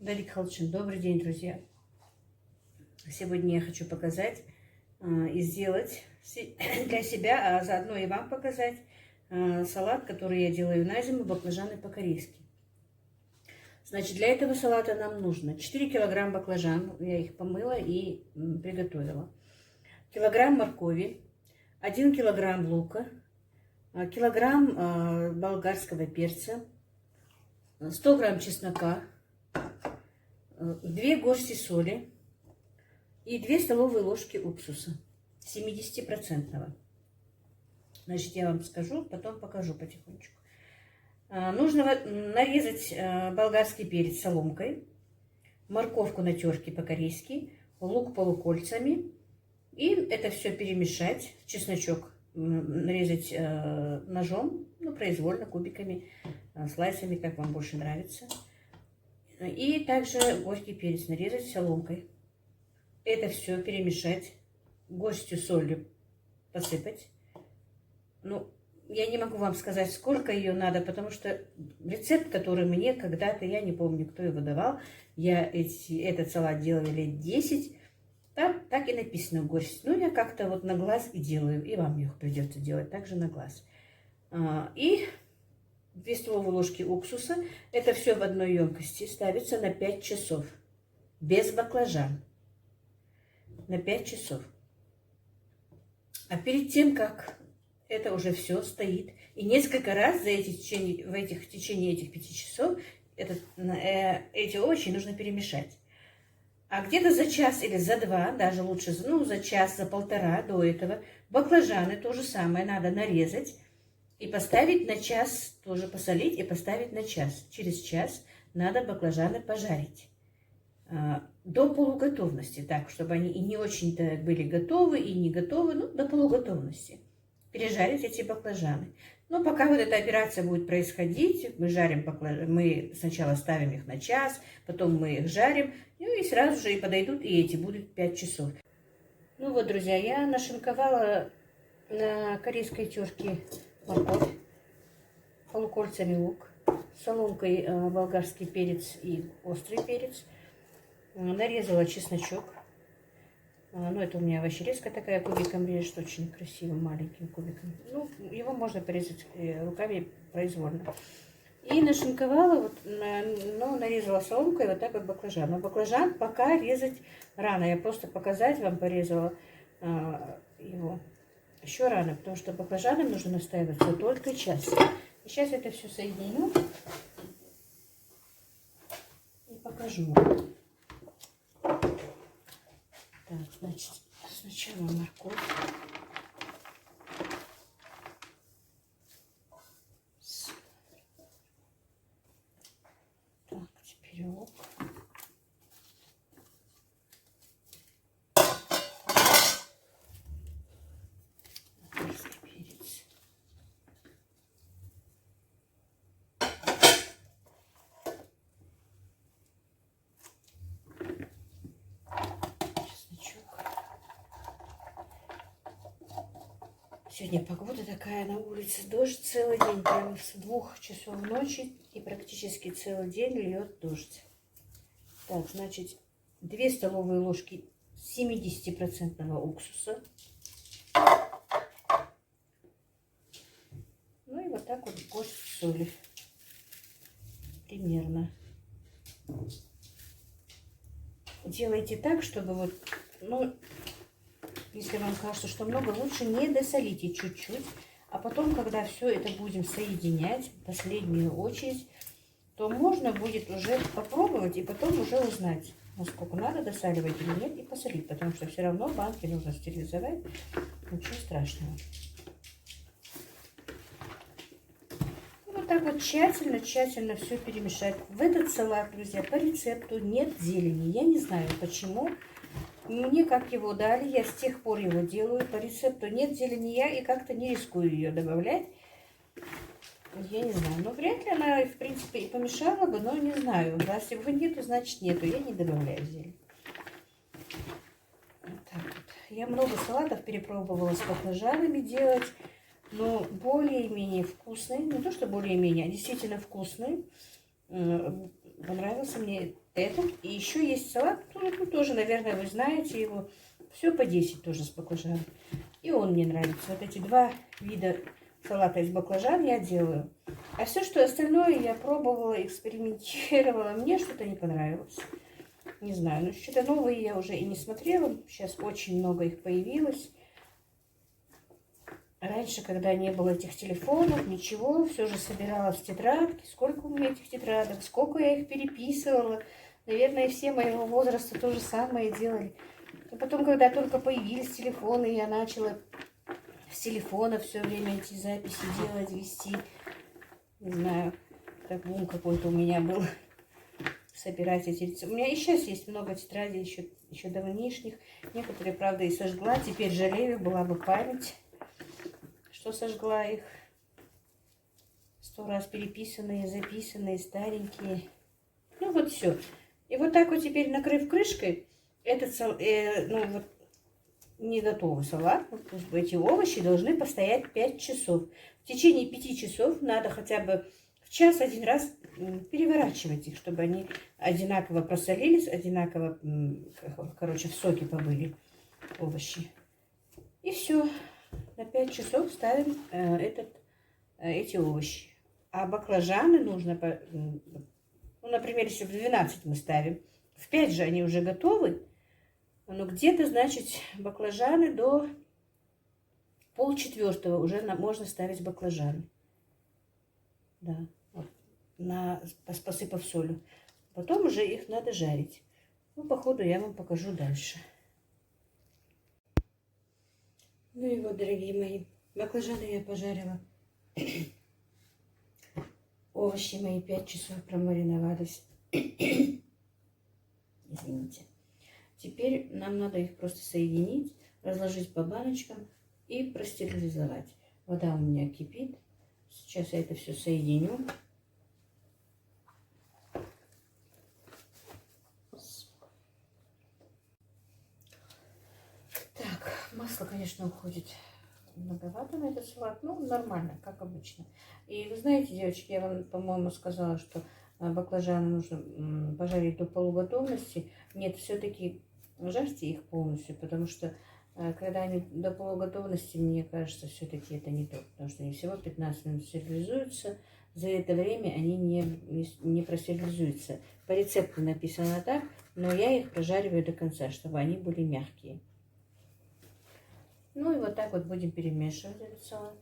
Дарик Халчин, добрый день, друзья! Сегодня я хочу показать и сделать для себя, а заодно и вам показать салат, который я делаю на зиму, баклажаны по-корейски. Значит, для этого салата нам нужно 4 килограмма баклажан, я их помыла и приготовила, килограмм моркови, 1 килограмм лука, килограмм болгарского перца, 100 грамм чеснока, 2 горсти соли и 2 столовые ложки уксуса 70%. Значит, я вам скажу, потом покажу потихонечку. Нужно нарезать болгарский перец соломкой, морковку на терке по-корейски, лук полукольцами. И это все перемешать. Чесночок нарезать ножом, ну, произвольно, кубиками, слайсами, как вам больше нравится. И также горький перец нарезать соломкой. Это все перемешать, горстью солью посыпать. Ну, я не могу вам сказать, сколько ее надо, потому что рецепт, который мне когда-то, я не помню, кто его давал, я этот салат делала лет 10, там так и написано горсть. Ну, я как-то вот на глаз и делаю, и вам их придется делать также на глаз. И 2 столовые ложки уксуса. Это все в одной емкости ставится на 5 часов. Без баклажан. На 5 часов. А перед тем, как это уже все стоит, и несколько раз в течение этих 5 часов эти овощи нужно перемешать. А где-то за час или за 2, даже лучше, ну, за час, за полтора до этого, баклажаны то же самое надо нарезать и поставить на час, тоже посолить и поставить на час. Через час надо баклажаны пожарить до полуготовности, так, чтобы они и не очень-то были готовы, и не готовы, ну, до полуготовности. Пережарить эти баклажаны. Но пока вот эта операция будет происходить, мы жарим баклажаны, мы сначала ставим их на час, потом мы их жарим, ну и сразу же и подойдут и эти, будут 5 часов. Ну вот, друзья, я нашинковала на корейской терке морковь, полукольцами лук, соломкой болгарский перец и острый перец, нарезала чесночок. Ну, это у меня овощерезка такая, кубиком режет, очень красивым, маленьким кубиком. Ну, его можно порезать руками произвольно. И нашинковала, вот, ну, нарезала соломкой вот так вот баклажан. Но баклажан пока резать рано. Я просто показать вам порезала его. Еще рано, потому что баклажаны нужно настаиваться только час. И сейчас это все соединю и покажу. Так, значит, сначала морковь. Так, теперь лук. Болгарский перец. Сегодня погода такая на улице, дождь целый день, прямо с 2 часов ночи и практически целый день льет дождь. Так, значит, 2 столовые ложки 70% уксуса. Ну и вот так вот горсть соли. Примерно. Делайте так, чтобы вот, ну, если вам кажется, что много, лучше не досолите чуть-чуть. А потом, когда все это будем соединять, в последнюю очередь, то можно будет уже попробовать и потом уже узнать, насколько надо досаливать или нет, и посолить. Потому что все равно банки нужно стерилизовать. Ничего страшного. И вот так вот тщательно все перемешать. В этот салат, друзья, по рецепту нет зелени. Я не знаю почему. Мне как его дали, я с тех пор его делаю по рецепту. Нет зелени, я и как-то не рискую ее добавлять. Я не знаю, но вряд ли она, в принципе, и помешала бы, но не знаю. Раз его нету, значит нету, я не добавляю зелень. Вот так вот. Я много салатов перепробовала с баклажанами делать, но более-менее вкусный. Не то, что более-менее, а действительно вкусный. понравился мне этот. И еще есть салат, ну, тоже, наверное, вы знаете его. Все по 10 тоже с баклажаном. И он мне нравится. Вот эти два вида салата из баклажан я делаю. А все, что остальное, я пробовала, экспериментировала. Мне что-то не понравилось. Не знаю, ну что-то новые я уже и не смотрела. Сейчас очень много их появилось. Раньше, когда не было этих телефонов, ничего, все же собирала в тетрадки. Сколько у меня этих тетрадок, сколько я их переписывала. Наверное, все моего возраста то же самое делали. И потом, когда только появились телефоны, я начала с телефона все время эти записи делать, вести. Не знаю, как бум какой-то у меня был. Собирать эти рецепты. У меня и сейчас есть много тетрадей, еще давнишних. Некоторые, правда, и сожгла. Теперь жалею, была бы память, что сожгла их. 100 раз переписанные, записанные, старенькие. Ну вот все. И вот так вот теперь, накрыв крышкой, этот ну, вот, не готовый салат, вот, эти овощи должны постоять 5 часов. В течение 5 часов надо хотя бы в час один раз переворачивать их, чтобы они одинаково просолились, одинаково, короче, в соке побыли овощи. И все. На 5 часов ставим эти овощи. А баклажаны нужно, ну, например, если в 12 мы ставим, в 5 же они уже готовы. Но где-то, значит, баклажаны до 3:30 уже можно ставить баклажаны. Да, вот, посыпав солью. Потом уже их надо жарить. Ну, по ходу я вам покажу дальше. Ну и вот, дорогие мои, баклажаны я пожарила. Овощи мои 5 часов промариновались. Извините. Теперь нам надо их просто соединить, разложить по баночкам и простерилизовать. Вода у меня кипит. Сейчас я это все соединю. Так, масло, конечно, уходит многовато на этот салат. Ну, нормально, как обычно. И вы знаете, девочки, я вам, по-моему, сказала, что баклажаны нужно пожарить до полуготовности. Нет, все-таки жарьте их полностью, потому что когда они до полуготовности, мне кажется, все-таки это не то. Потому что они всего 15 минут стерилизуются. За это время они не простерилизуются. По рецепту написано так, но я их прожариваю до конца, чтобы они были мягкие. Ну и вот так вот будем перемешивать этот салат.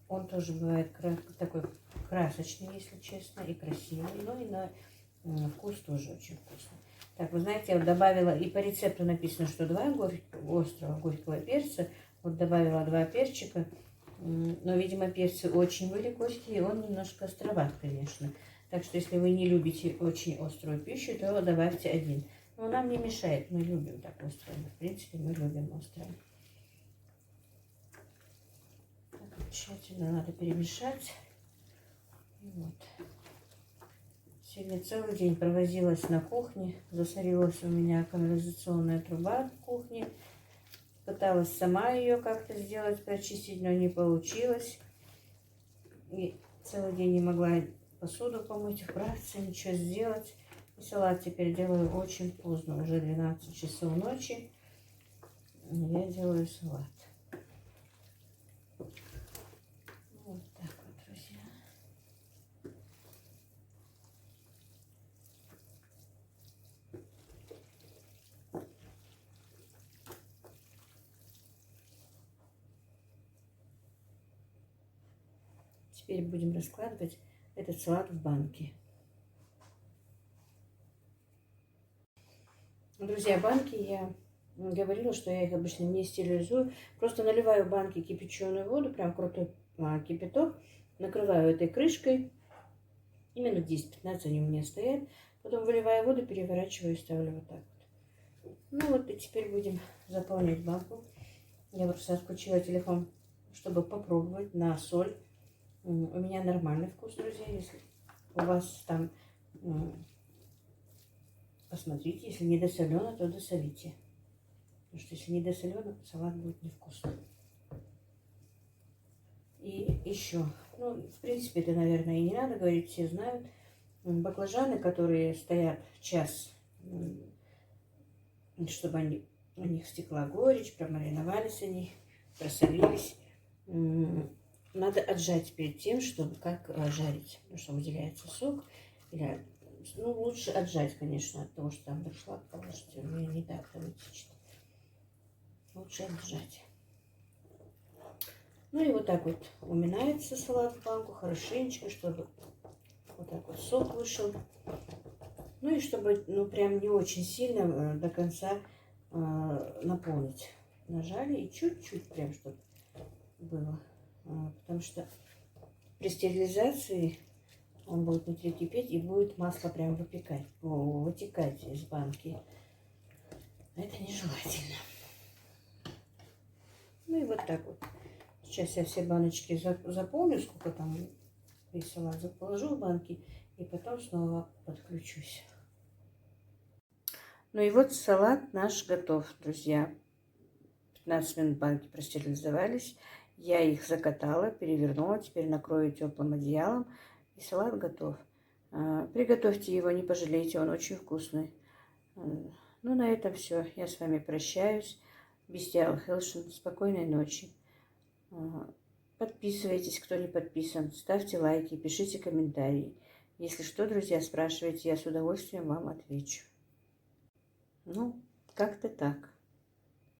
Он тоже бывает такой красочный, если честно, и красивый. Ну и на вкус тоже очень вкусный. Так, вы знаете, я вот добавила, и по рецепту написано, что 2 острого горького перца. Вот добавила 2 перчика. Но, видимо, перцы очень были горькие, он немножко островат, конечно. Так что, если вы не любите очень острую пищу, то добавьте 1. Но нам не мешает, мы любим так острое. В принципе, мы любим острое. Так, тщательно надо перемешать. И вот. Сегодня целый день провозилась на кухне. Засорилась у меня канализационная труба в кухне. Пыталась сама ее как-то сделать, прочистить, но не получилось. И целый день не могла посуду помыть, вправиться, ничего сделать. И салат теперь делаю очень поздно, уже 12 часов ночи. Я делаю салат. Вот так вот, друзья. Теперь будем раскладывать этот салат в банки. Друзья, банки я говорила, что я их обычно не стерилизую. Просто наливаю в банки кипяченую воду, прям крутой кипяток. Накрываю этой крышкой. И минут 10-15 они у меня стоят. Потом выливаю воду, переворачиваю и ставлю вот так вот. Ну вот и теперь будем заполнять банку. Я вот просто отключила телефон, чтобы попробовать на соль. У меня нормальный вкус, друзья. Если у вас там... Посмотрите, если не досолено, то досолите. Потому что если не досолено, салат будет невкусный. И еще, ну, в принципе, это, наверное, и не надо говорить, все знают. Баклажаны, которые стоят час, чтобы они, у них стекла горечь, промариновались они, просолились. Надо отжать перед тем, чтобы как жарить, потому что выделяется сок. Или, ну, лучше отжать, конечно, от того, что там дошла, положить, у меня не так вытечет. Лучше отжать. Ну и вот так вот уминается салат в банку хорошенечко, чтобы вот так вот сок вышел. Ну и чтобы, ну, прям не очень сильно до конца наполнить. Нажали и чуть-чуть прям, чтобы было. Потому что при стерилизации он будет внутри кипеть и будет масло прям вытекать из банки. Это нежелательно. Ну и вот так вот. Сейчас я все баночки заполню, сколько там весь салат положу в банки, и потом снова подключусь. Ну и вот салат наш готов, друзья. 15 минут банки простерилизовались. Я их закатала, перевернула, теперь накрою теплым одеялом, и салат готов. Приготовьте его, не пожалейте, он очень вкусный. Ну, на этом все. Я с вами прощаюсь. Бестиал Хелшин. Спокойной ночи. Подписывайтесь, кто не подписан. Ставьте лайки, пишите комментарии. Если что, друзья, спрашивайте, я с удовольствием вам отвечу. Ну, как-то так.